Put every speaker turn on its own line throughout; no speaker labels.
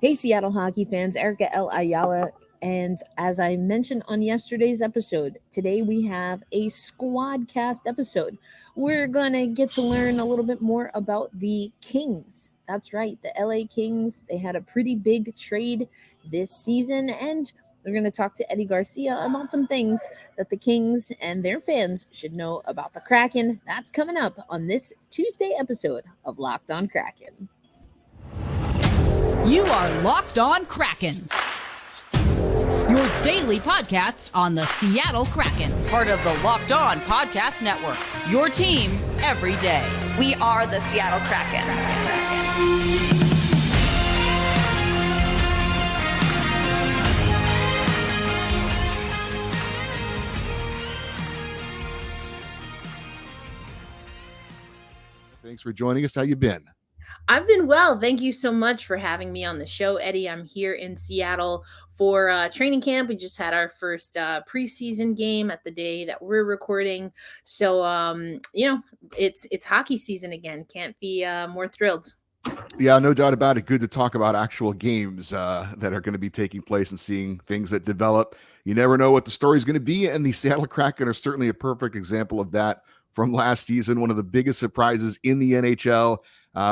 Hey, Seattle hockey fans, Erica L. Ayala. And as I mentioned on yesterday's episode, today we have a SQUADCAST episode. We're going to get to learn a little bit more about the Kings. That's right, the LA Kings. They had a pretty big trade this season, and we're going to talk to Eddie Garcia about some things that the Kings and their fans should know about the Kraken. That's coming up on this Tuesday episode of Locked On Kraken.
You are Locked On Kraken, your daily podcast on the Seattle Kraken, part of the Locked On Podcast Network, your team every day.
We are the Seattle Kraken.
Thanks for joining us. How you been?
I've been well. Thank you so much for having me on the show, Eddie. I'm here in Seattle for training camp. We just had our first preseason game at the day that we're recording. So, it's hockey season again. Can't be more thrilled.
Yeah, no doubt about it. Good to talk about actual games that are going to be taking place and seeing things that develop. You never know what the story is going to be, and the Seattle Kraken are certainly a perfect example of that from last season. One of the biggest surprises in the NHL.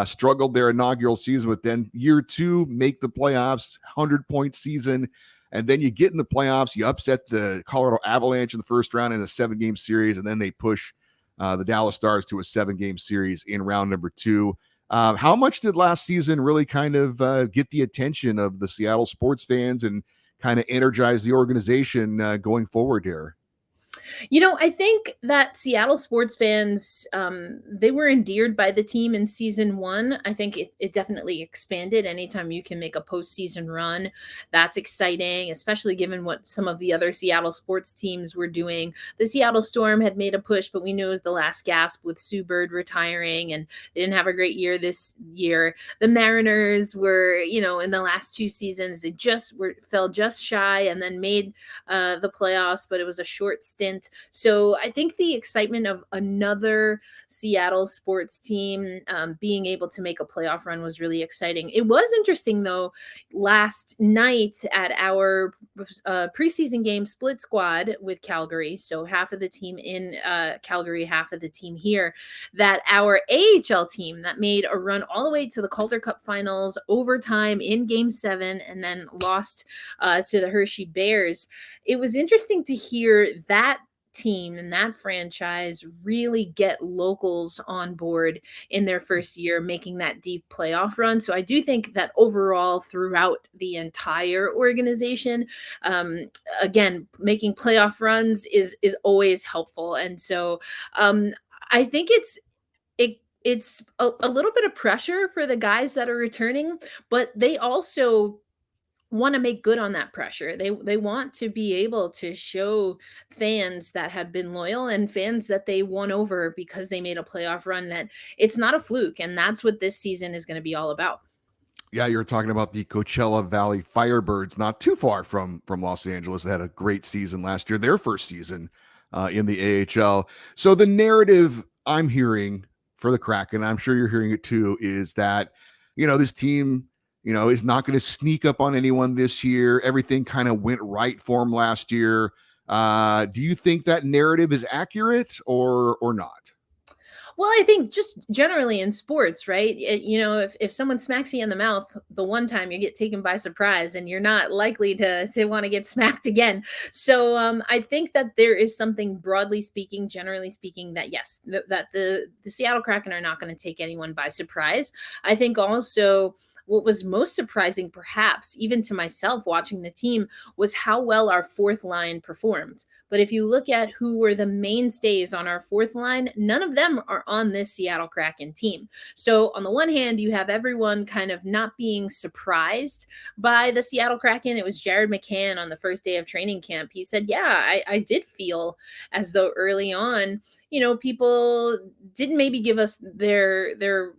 Struggled their inaugural season, but then year two, make the playoffs, 100-point season. And then you get in the playoffs, you upset the Colorado Avalanche in the first round in a 7-game series, and then they push the Dallas Stars to a 7-game series in round number 2. How much did last season really kind of get the attention of the Seattle sports fans and kind of energize the organization going forward here?
I think that Seattle sports fans, they were endeared by the team in season 1. I think it definitely expanded. Anytime you can make a postseason run, that's exciting, especially given what some of the other Seattle sports teams were doing. The Seattle Storm had made a push, but we knew it was the last gasp with Sue Bird retiring, and they didn't have a great year this year. The Mariners were, in the last 2 seasons, they fell just shy and then made the playoffs, but it was a short stint. So I think the excitement of another Seattle sports team being able to make a playoff run was really exciting. It was interesting, though, last night at our preseason game split squad with Calgary, so half of the team in Calgary, half of the team here, that our AHL team that made a run all the way to the Calder Cup finals, overtime in Game 7, and then lost to the Hershey Bears. It was interesting to hear that team and that franchise really get locals on board in their first year, making that deep playoff run. So I do think that overall throughout the entire organization, again, making playoff runs is always helpful. And so I think it's a little bit of pressure for the guys that are returning, but they also want to make good on that pressure. They want to be able to show fans that have been loyal and fans that they won over because they made a playoff run that it's not a fluke. And that's what this season is going to be all about.
Yeah, you're talking about the Coachella Valley Firebirds, not too far from Los Angeles. They had a great season last year, their first season in the AHL. So the narrative I'm hearing for the Kraken, I'm sure you're hearing it too, is that, this team is not going to sneak up on anyone this year. Everything kind of went right for him last year. Do you think that narrative is accurate or not?
Well, I think just generally in sports, right? If someone smacks you in the mouth the one time, you get taken by surprise and you're not likely to want to get smacked again. So I think that there is something broadly speaking, generally speaking, that yes, that the Seattle Kraken are not going to take anyone by surprise. I think also what was most surprising, perhaps even to myself watching the team, was how well our fourth line performed. But if you look at who were the mainstays on our fourth line, none of them are on this Seattle Kraken team. So on the one hand, you have everyone kind of not being surprised by the Seattle Kraken. It was Jared McCann on the first day of training camp. He said, yeah, I did feel as though early on, people didn't maybe give us their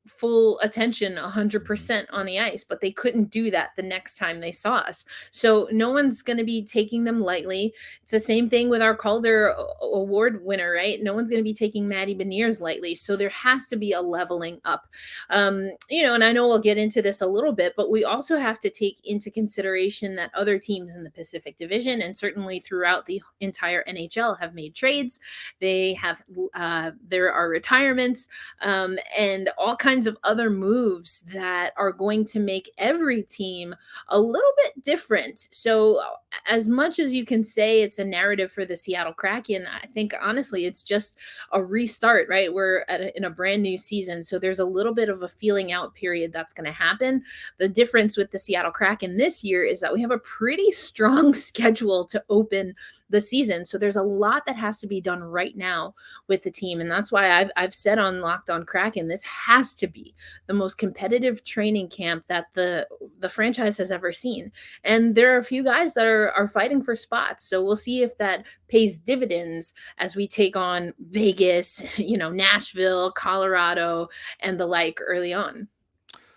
full attention 100% on the ice, but they couldn't do that the next time they saw us. So no one's going to be taking them lightly. It's the same thing with our Calder award winner, right? No one's going to be taking Maddie Beniers lightly. So there has to be a leveling up. And I know we'll get into this a little bit, but we also have to take into consideration that other teams in the Pacific Division and certainly throughout the entire NHL have made trades. They have, there are retirements and all kinds of other moves that are going to make every team a little bit different. So as much as you can say it's a narrative for the Seattle Kraken, I think honestly it's just a restart, right? We're in a brand new season. So there's a little bit of a feeling out period that's going to happen. The difference with the Seattle Kraken this year is that we have a pretty strong schedule to open the season. So there's a lot that has to be done right now with the team. And that's why I've said on Locked on Kraken, this has to be the most competitive training camp that the franchise has ever seen. And there are a few guys that are fighting for spots. So we'll see if that pays dividends as we take on Vegas, Nashville, Colorado, and the like early on.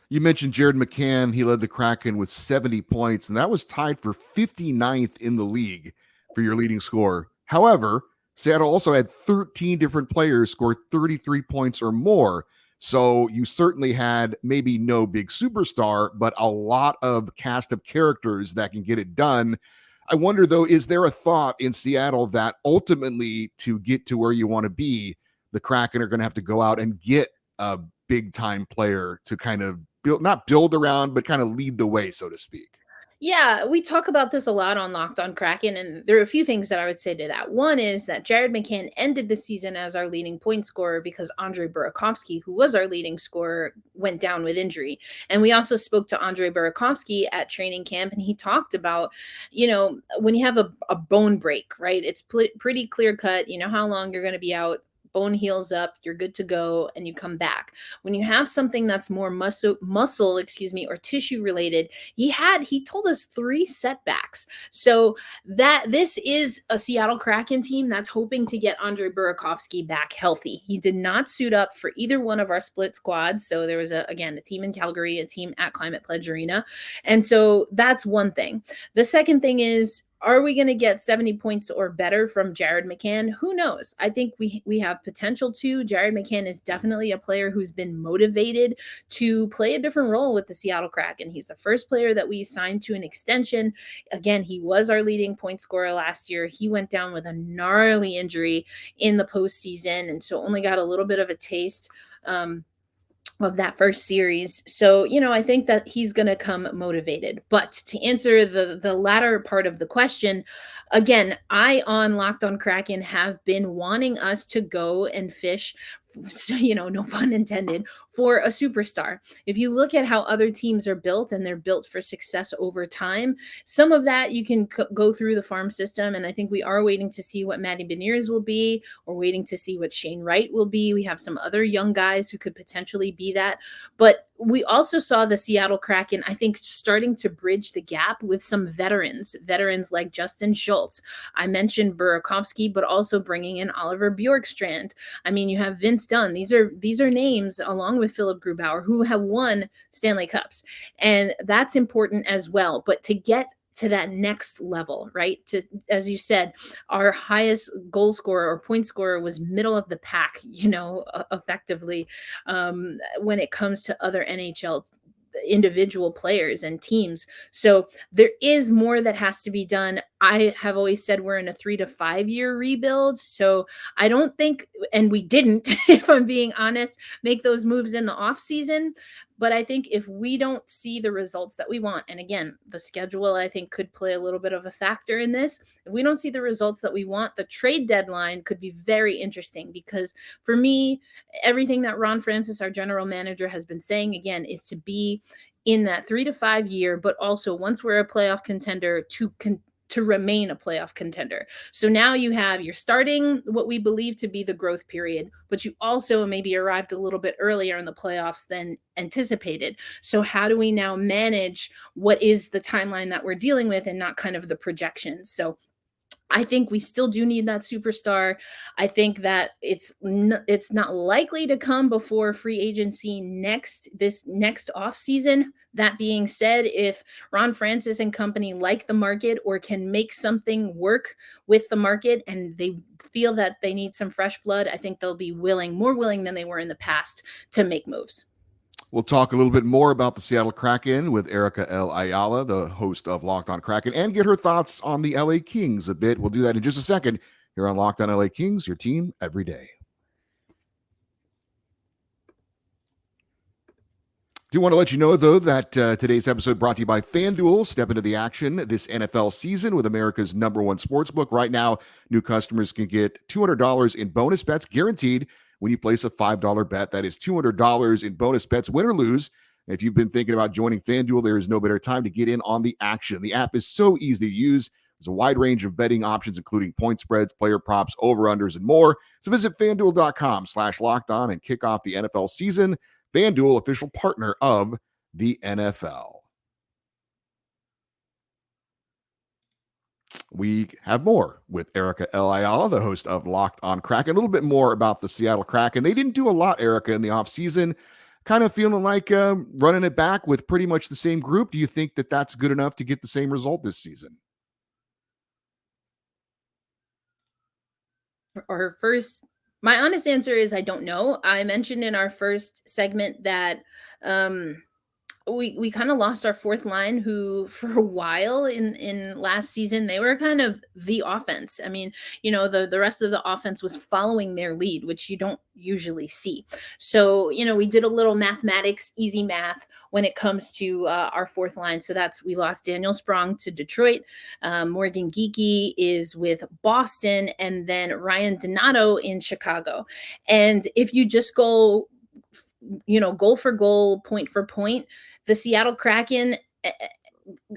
You mentioned Jared McCann. He led the Kraken with 70 points, and that was tied for 59th in the league for your leading scorer. However, Seattle also had 13 different players score 33 points or more. So you certainly had maybe no big superstar, but a lot of cast of characters that can get it done. I wonder, though, is there a thought in Seattle that ultimately to get to where you want to be, the Kraken are going to have to go out and get a big time player to kind of not build around, but kind of lead the way, so to speak?
Yeah, we talk about this a lot on Locked on Kraken, and there are a few things that I would say to that. One is that Jared McCann ended the season as our leading point scorer because Andre Burakovsky, who was our leading scorer, went down with injury. And we also spoke to Andre Burakovsky at training camp, and he talked about, when you have a bone break, right? It's pretty clear cut. You know how long you're going to be out. Bone heals up, you're good to go, and you come back. When you have something that's more muscle, or tissue related, he told us 3 setbacks. So that this is a Seattle Kraken team that's hoping to get Andre Burakovsky back healthy. He did not suit up for either one of our split squads. So there was a team in Calgary, a team at Climate Pledge Arena. And so that's one thing. The second thing is, are we going to get 70 points or better from Jared McCann? Who knows? I think we have potential to. Jared McCann is definitely a player who's been motivated to play a different role with the Seattle Kraken. He's the first player that we signed to an extension. Again, he was our leading point scorer last year. He went down with a gnarly injury in the postseason, and so only got a little bit of a taste of that first series. So, I think that he's going to come motivated. But to answer the latter part of the question, again, I on Locked on Kraken have been wanting us to go and fish, no pun intended, for a superstar. If you look at how other teams are built, and they're built for success over time, some of that you can go through the farm system. And I think we are waiting to see what Maddie Beniers will be. We're waiting to see what Shane Wright will be. We have some other young guys who could potentially be that. But we also saw the Seattle Kraken, I think, starting to bridge the gap with some veterans like Justin Schultz. I mentioned Burakovsky, but also bringing in Oliver Bjorkstrand. I mean, you have Vince Dunn. These are names, along with Philip Grubauer, who have won Stanley Cups. And that's important as well. But to get to that next level, right? To, as you said, our highest goal scorer or point scorer was middle of the pack, effectively, when it comes to other NHL individual players and teams. So there is more that has to be done. I have always said we're in a 3 to 5 year rebuild. So I don't think, and we didn't, if I'm being honest, make those moves in the off season. But I think if we don't see the results that we want, and again, the schedule, I think, could play a little bit of a factor in this. If we don't see the results that we want, the trade deadline could be very interesting, because for me, everything that Ron Francis, our general manager, has been saying, again, is to be in that 3 to 5 year, but also once we're a playoff contender, to remain a playoff contender. So now you're starting what we believe to be the growth period, but you also maybe arrived a little bit earlier in the playoffs than anticipated. So how do we now manage what is the timeline that we're dealing with and not kind of the projections? So I think we still do need that superstar. I think that it's not likely to come before free agency this next off season. That being said, if Ron Francis and company like the market or can make something work with the market and they feel that they need some fresh blood, I think they'll be more willing than they were in the past to make moves.
We'll talk a little bit more about the Seattle Kraken with Erica L. Ayala, the host of Locked On Kraken, and get her thoughts on the LA Kings a bit. We'll do that in just a second here on Locked On LA Kings, your team every day. Do want to let you know, though, that today's episode brought to you by FanDuel. Step into the action this NFL season with America's #1 sportsbook. Right now, new customers can get $200 in bonus bets guaranteed when you place a $5 bet. That is $200 in bonus bets, win or lose. If you've been thinking about joining FanDuel, there is no better time to get in on the action. The app is so easy to use. There's a wide range of betting options, including point spreads, player props, over-unders, and more. So visit FanDuel.com/lockedon and kick off the NFL season. FanDuel, official partner of the NFL. We have more with Erica L. Ayala, the host of Locked On Kraken. A little bit more about the Seattle Kraken. They didn't do a lot, Erica, in the offseason. Kind of feeling like running it back with pretty much the same group. Do you think that that's good enough to get the same result this season?
My honest answer is I don't know. I mentioned in our first segment that we kind of lost our fourth line, who for a while in last season, they were kind of the offense. I mean, the rest of the offense was following their lead, which you don't usually see. So, we did a little mathematics, easy math when it comes to our fourth line. So we lost Daniel Sprong to Detroit. Morgan Geekie is with Boston, and then Ryan Donato in Chicago. And if you just go goal for goal, point for point, the Seattle Kraken,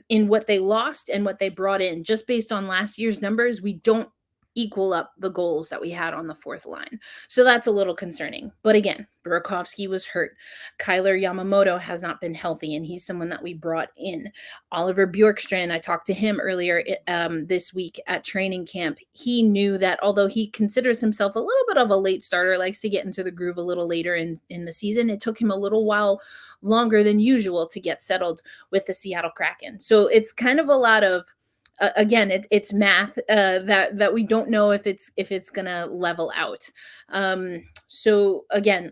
in what they lost and what they brought in, just based on last year's numbers, we don't equal up the goals that we had on the fourth line. So that's a little concerning. But again, Burakovsky was hurt. Kyler Yamamoto has not been healthy, and he's someone that we brought in. Oliver Bjorkstrand, I talked to him earlier this week at training camp. He knew that although he considers himself a little bit of a late starter, likes to get into the groove a little later in the season, it took him a little while longer than usual to get settled with the Seattle Kraken. So it's kind of a lot of again, it's math that we don't know if it's gonna level out. So again,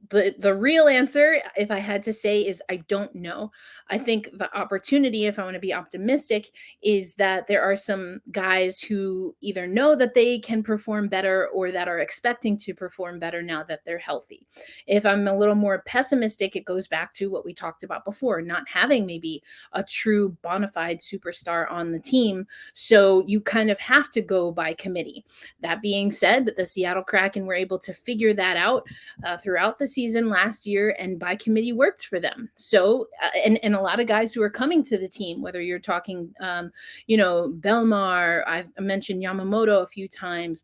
the real answer, if I had to say, is I don't know. I think the opportunity, if I want to be optimistic, is that there are some guys who either know that they can perform better or that are expecting to perform better now that they're healthy. If I'm a little more pessimistic, it goes back to what we talked about before, not having maybe a true bona fide superstar on the team. So you kind of have to go by committee. That being said, the Seattle Kraken were able to figure that out throughout the season last year, and by committee worked for them. So, and a lot of guys who are coming to the team, whether you're talking, Belmar, I've mentioned Yamamoto a few times,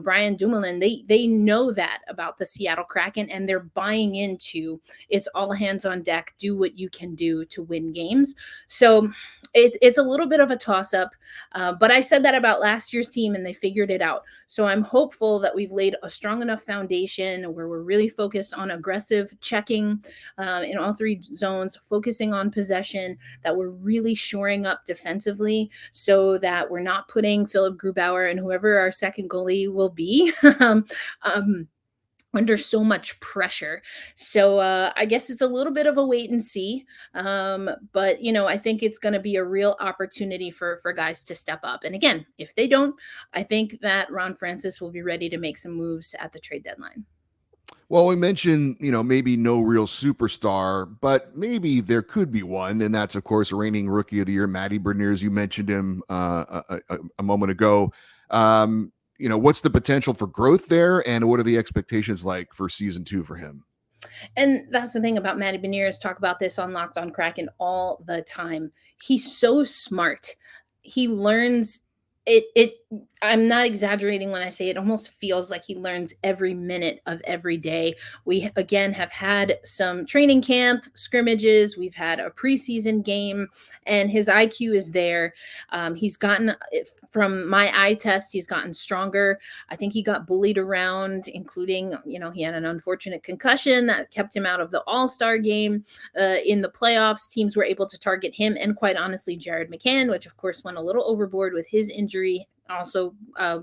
Brian Dumoulin, they know that about the Seattle Kraken, and they're buying into it's all hands on deck, do what you can do to win games. So it's a little bit of a toss-up, but I said that about last year's team, and they figured it out. So I'm hopeful that we've laid a strong enough foundation where we're really focused on aggressive checking in all three zones, focusing on possession, that we're really shoring up defensively so that we're not putting Philip Grubauer and whoever our second goalie will be under so much pressure. So I guess it's a little bit of a wait and see. But, I think it's going to be a real opportunity for guys to step up. And again, if they don't, I think that Ron Francis will be ready to make some moves at the trade deadline.
Well, we mentioned, maybe no real superstar, but maybe there could be one. And that's, of course, reigning rookie of the year, Matty Beniers. You mentioned him a moment ago. What's the potential for growth there, and what are the expectations like for season 2 for him?
And that's the thing about Matty Beniers. Talk about this on Locked On Kraken all the time. He's so smart. He learns it I'm not exaggerating when I say it almost feels like he learns every minute of every day. We again have had some training camp scrimmages, we've had a preseason game, and his IQ is there. He's gotten, from my eye test, he's gotten stronger. I think he got bullied around, including, he had an unfortunate concussion that kept him out of the All-Star game. In the playoffs, teams were able to target him and, quite honestly, Jared McCann, which of course went a little overboard with his injury. Also, a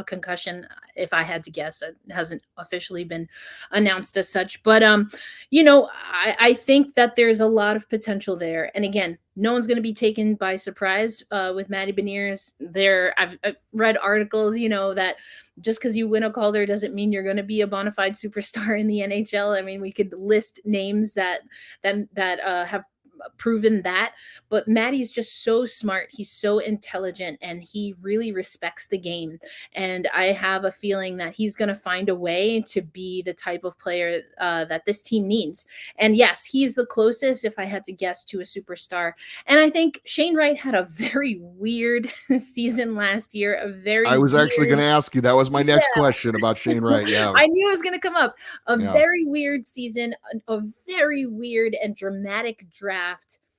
concussion, if I had to guess. It hasn't officially been announced as such. But, I think that there's a lot of potential there. And again, no one's going to be taken by surprise with Matty Beniers. I've read articles, that just because you win a Calder doesn't mean you're going to be a bona fide superstar in the NHL. I mean, we could list names that have proven that, but Maddie's just so smart. He's so intelligent, and he really respects the game. And I have a feeling that he's going to find a way to be the type of player that this team needs. And yes, he's the closest, if I had to guess, to a superstar. And I think Shane Wright had a very weird season last year.
I was actually going to ask you. That was my next question about Shane Wright. Yeah,
I knew it was going to come up. Very weird season, a very weird and dramatic draft.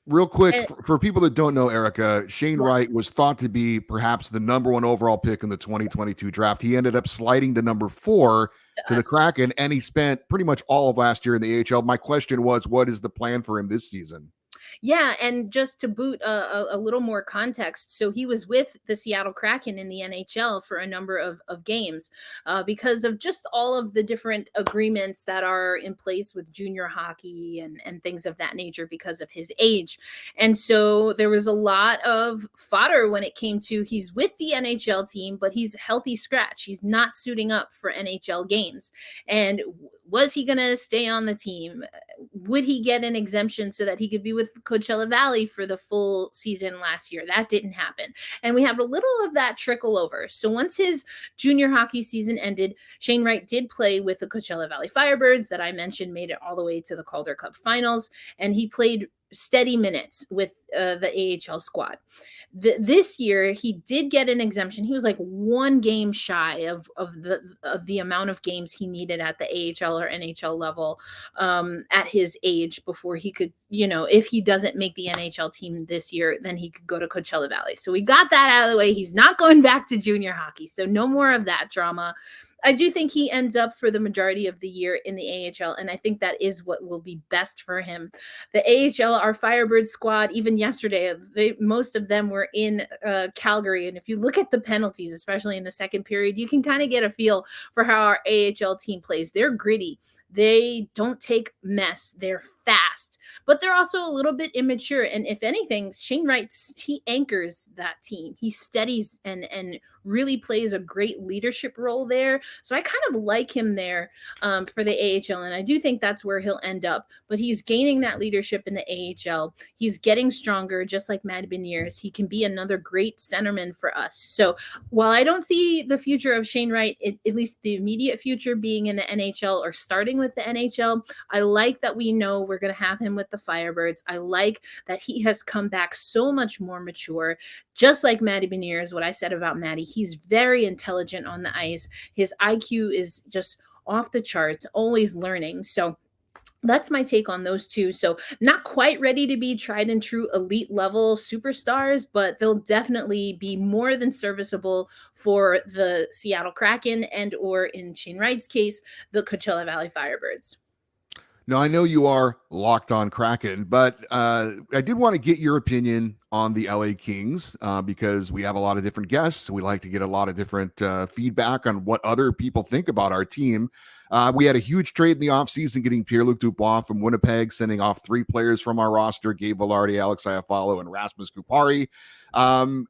Real quick, for people that don't know, Erica, Shane Wright was thought to be perhaps the number 1 overall pick in the 2022 draft. He ended up sliding to number 4 to the Kraken, and he spent pretty much all of last year in the AHL. My question was, what is the plan for him this season?
Yeah, and just to boot a little more context, so he was with the Seattle Kraken in the NHL for a number of games because of just all of the different agreements that are in place with junior hockey and things of that nature because of his age. And so there was a lot of fodder when it came to, he's with the NHL team, but he's healthy scratch. He's not suiting up for NHL games. And was he going to stay on the team? Would he get an exemption so that he could be with Coachella Valley for the full season last year? That didn't happen. And we have a little of that trickle over. So once his junior hockey season ended, Shane Wright did play with the Coachella Valley Firebirds that I mentioned, made it all the way to the Calder Cup finals. And he played steady minutes with the AHL squad. This year, he did get an exemption. He was like 1 game shy of the amount of games he needed at the AHL or NHL level at his age before he could, if he doesn't make the NHL team this year, then he could go to Coachella Valley. So we got that out of the way. He's not going back to junior hockey. So no more of that drama. I do think he ends up for the majority of the year in the AHL, and I think that is what will be best for him. The AHL, our Firebird squad, even yesterday, most of them were in Calgary, and if you look at the penalties, especially in the second period, you can kind of get a feel for how our AHL team plays. They're gritty. They don't take mess. They're fast, but they're also a little bit immature. And if anything, Shane Wright, he anchors that team. He steadies and really plays a great leadership role there. So I kind of like him there for the AHL. And I do think that's where he'll end up. But he's gaining that leadership in the AHL. He's getting stronger, just like Matt Beniers. He can be another great centerman for us. So while I don't see the future of Shane Wright, at least the immediate future being in the NHL or starting with the NHL, I like that we know we're going to have him with the Firebirds. I like that he has come back so much more mature, just like Matty Beniers. What I said about Matty, he's very intelligent on the ice. His IQ is just off the charts, always learning. So that's my take on those two. So not quite ready to be tried and true elite level superstars, but they'll definitely be more than serviceable for the Seattle Kraken and, or in Shane Wright's case, the Coachella Valley Firebirds.
Now, I know you are locked on Kraken, but I did want to get your opinion on the LA Kings because we have a lot of different guests. We like to get a lot of different feedback on what other people think about our team. We had a huge trade in the offseason getting Pierre-Luc Dubois from Winnipeg, sending off 3 players from our roster, Gabe Velarde, Alex Iafallo, and Rasmus Kupari.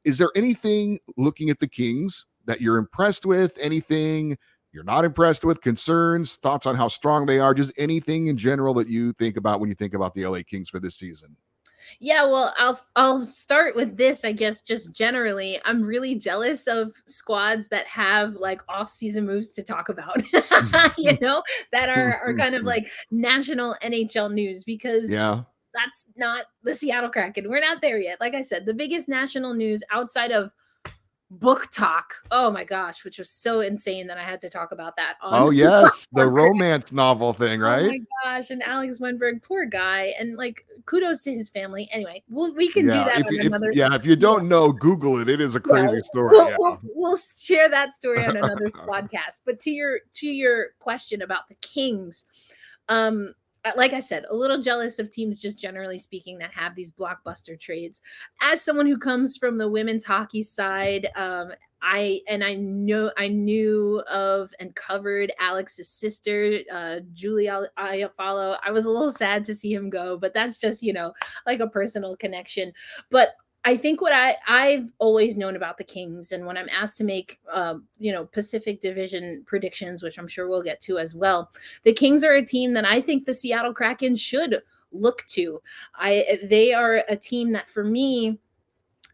Is there anything looking at the Kings that you're impressed with? Anything you're not impressed with? Concerns, thoughts on how strong they are, just anything in general that you think about when you think about the LA Kings for this season?
Yeah, well, I'll start with this, I guess, just generally. I'm really jealous of squads that have like off-season moves to talk about, that are kind of like national NHL news, because that's not the Seattle Kraken. We're not there yet. Like I said, the biggest national news outside of book talk. Oh my gosh, which was so insane that I had to talk about that on.
Oh yes, the romance novel thing,
Oh
right?
my gosh, and Alex Wenberg, poor guy, and like kudos to his family. Anyway, we can do
Yeah,
that on another.
if you don't know, Google it. It is a
Yeah,
crazy story. Yeah.
we'll share that story on another podcast. But to your question about the Kings, like I said, a little jealous of teams just generally speaking that have these blockbuster trades. As someone who comes from the women's hockey side, I knew of and covered Alex's sister, Julie Ayala. I was a little sad to see him go, but that's just, like a personal connection. But I think what I've always known about the Kings, and when I'm asked to make, Pacific Division predictions, which I'm sure we'll get to as well, the Kings are a team that I think the Seattle Kraken should look to. They are a team that, for me,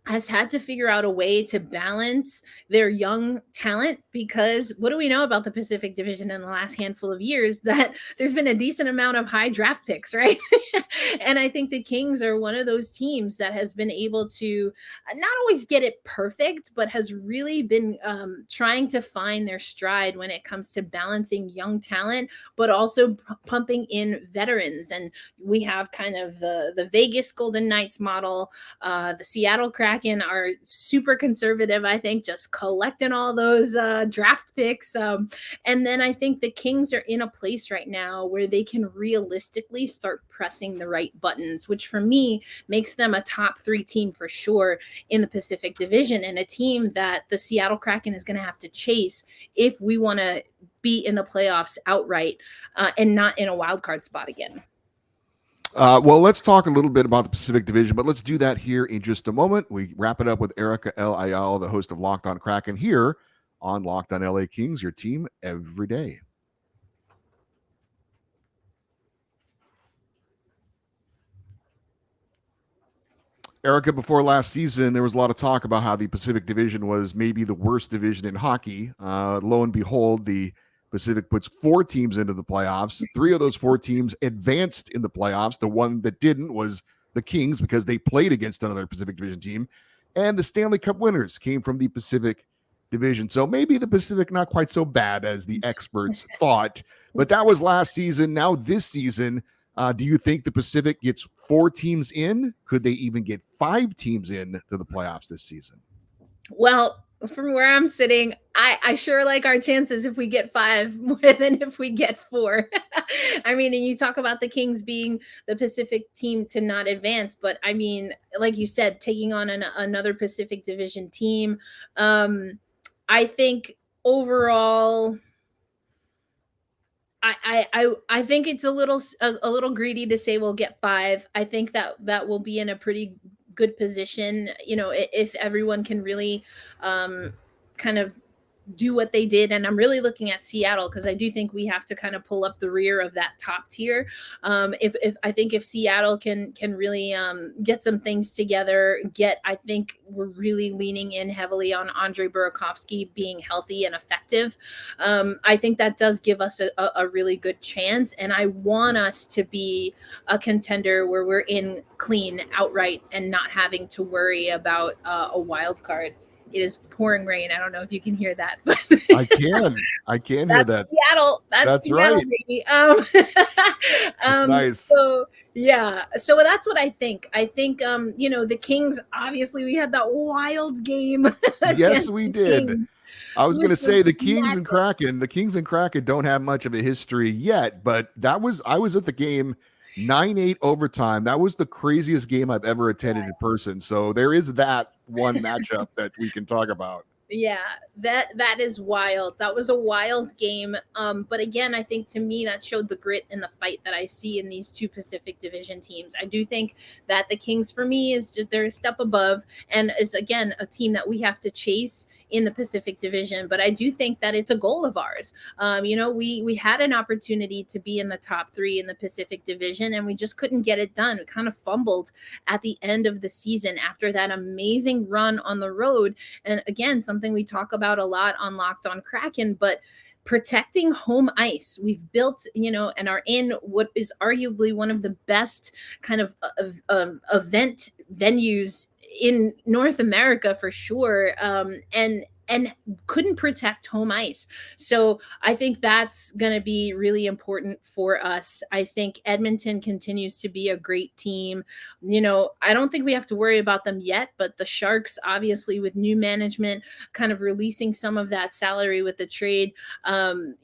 has had to figure out a way to balance their young talent, because what do we know about the Pacific Division in the last handful of years? That there's been a decent amount of high draft picks, right? And I think the Kings are one of those teams that has been able to not always get it perfect, but has really been trying to find their stride when it comes to balancing young talent, but also pumping in veterans. And we have kind of the Vegas Golden Knights model, the Seattle Kraken are super conservative, I think, just collecting all those draft picks. And then I think the Kings are in a place right now where they can realistically start pressing the right buttons, which for me makes them a top 3 team for sure in the Pacific Division, and a team that the Seattle Kraken is going to have to chase if we want to be in the playoffs outright and not in a wild card spot again.
Well, let's talk a little bit about the Pacific Division, but let's do that here in just a moment. We wrap it up with Erica L. Ayala, the host of Locked On Kraken, here on Locked On LA Kings, your team every day. Erica, before last season, there was a lot of talk about how the Pacific Division was maybe the worst division in hockey. Lo and behold, the Pacific puts 4 teams into the playoffs. 3 of those 4 teams advanced in the playoffs. The one that didn't was the Kings, because they played against another Pacific Division team. And the Stanley Cup winners came from the Pacific Division. So maybe the Pacific not quite so bad as the experts thought. But that was last season. Now this season, do you think the Pacific gets 4 teams in? Could they even get 5 teams in to the playoffs this season?
Well, from where I'm sitting, I sure like our chances if we get 5 more than if we get 4. I mean, and you talk about the Kings being the Pacific team to not advance, but I mean, like you said, taking on another Pacific Division team. I think overall, I think it's a little greedy to say we'll get 5. I think that will be in a pretty good position, if everyone can really kind of do what they did. And I'm really looking at Seattle, because I do think we have to kind of pull up the rear of that top tier. If Seattle can really get some things together, I think we're really leaning in heavily on Andre Burakovsky being healthy and effective. I think that does give us a really good chance. And I want us to be a contender where we're in clean outright and not having to worry about a wild card. It is pouring rain. I don't know if you can hear that, but
I can hear that.
Seattle. That's Seattle,
right.
Baby.
That's nice.
So yeah. So that's what I think. I think the Kings, obviously we had that wild game.
Yes, we did.
Kings,
I was going to say the Kings and Kraken don't have much of a history yet, but I was at the game 9-8 overtime. That was the craziest game I've ever attended in person. So there is that one matchup that we can talk about.
Yeah, that is wild. That was a wild game. But again, I think to me that showed the grit and the fight that I see in these 2 Pacific Division teams. I do think that the Kings, for me, is just they're a step above and is again a team that we have to chase in the Pacific Division. But I do think that it's a goal of ours. We had an opportunity to be in the top 3 in the Pacific Division, and we just couldn't get it done. We kind of fumbled at the end of the season after that amazing run on the road. And again, something we talk about a lot on Locked On Kraken, but protecting home ice. We've built, and are in what is arguably one of the best kind of event venues in North America for sure, and couldn't protect home ice. So I think that's going to be really important for us. I think Edmonton continues to be a great team. I don't think we have to worry about them yet, but the Sharks, obviously, with new management, kind of releasing some of that salary with the trade, I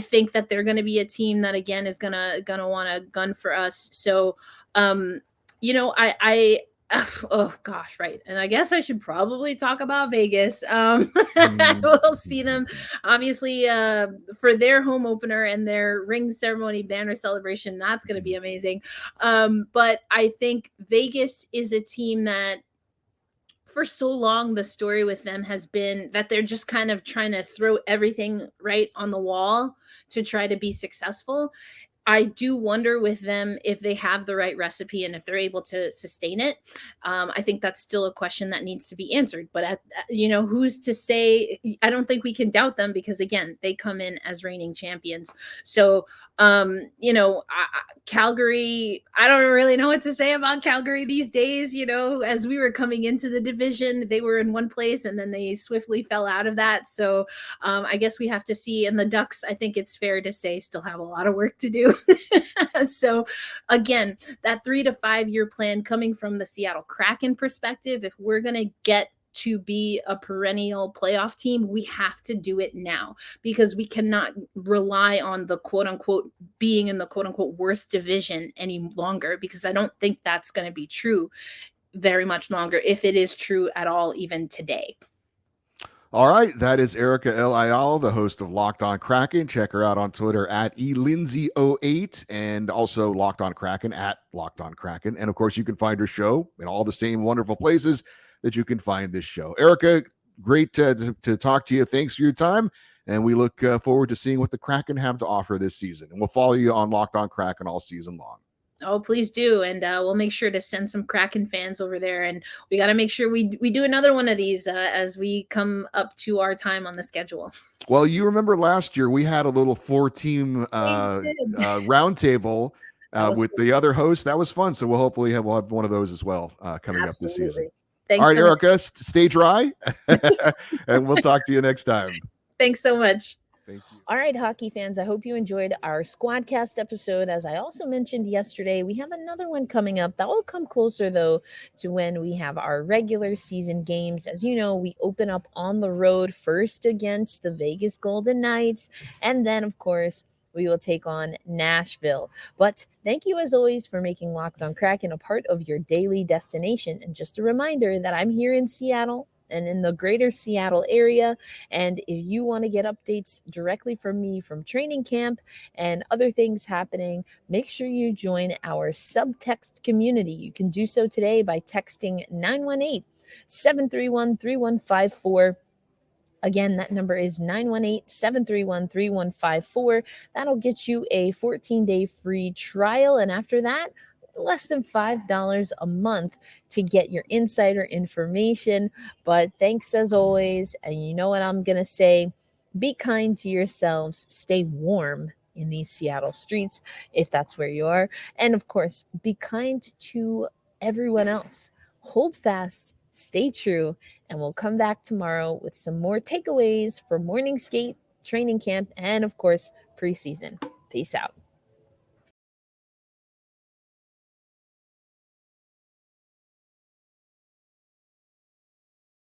think that they're going to be a team that again is gonna want to gun for us. So, I oh gosh, right. And I guess I should probably talk about Vegas. We'll see them obviously for their home opener and their ring ceremony banner celebration. That's going to be amazing. But I think Vegas is a team that for so long, the story with them has been that they're just kind of trying to throw everything right on the wall to try to be successful. I do wonder with them if they have the right recipe and if they're able to sustain it. I think that's still a question that needs to be answered. But who's to say? I don't think we can doubt them because again, they come in as reigning champions. So, Calgary. I don't really know what to say about Calgary these days. As we were coming into the division, they were in one place and then they swiftly fell out of that. So, I guess we have to see. And the Ducks, I think it's fair to say, still have a lot of work to do. So again, that 3 to 5 year plan coming from the Seattle Kraken perspective, if we're going to get to be a perennial playoff team, we have to do it now because we cannot rely on the quote unquote being in the quote unquote worst division any longer, because I don't think that's going to be true very much longer, if it is true at all, even today.
All right, that is Erica L. Ayala, the host of Locked On Kraken. Check her out on Twitter at elindsay08 and also Locked On Kraken at Locked On Kraken. And of course, you can find her show in all the same wonderful places that you can find this show. Erica, great to talk to you. Thanks for your time. And we look forward to seeing what the Kraken have to offer this season. And we'll follow you on Locked On Kraken all season long.
Oh, please do. And we'll make sure to send some Kraken fans over there. And we got to make sure we do another one of these as we come up to our time on the schedule.
Well, you remember last year we had a little 4-team roundtable with the other hosts. That was fun. So we'll hopefully have one of those as well coming up this season.
Thanks.
All right, so Erica, stay dry. And we'll talk to you next time.
Thanks so much.
Thank you.
All right, hockey fans, I hope you enjoyed our SQUADCAST episode. As I also mentioned yesterday, we have another one coming up. That will come closer, though, to when we have our regular season games. As you know, we open up on the road first against the Vegas Golden Knights. And then, of course, we will take on Nashville. But thank you, as always, for making Locked On Kraken a part of your daily destination. And just a reminder that I'm here in Seattle and in the greater Seattle area. And if you want to get updates directly from me from training camp and other things happening, make sure you join our subtext community. You can do so today by texting 918-731-3154. Again, that number is 918-731-3154. That'll get you a 14-day free trial. And after that, less than $5 a month to get your insider information. But thanks as always. And you know what I'm going to say? Be kind to yourselves. Stay warm in these Seattle streets, if that's where you are. And of course, be kind to everyone else. Hold fast, stay true, and we'll come back tomorrow with some more takeaways for morning skate, training camp, and of course, preseason. Peace out.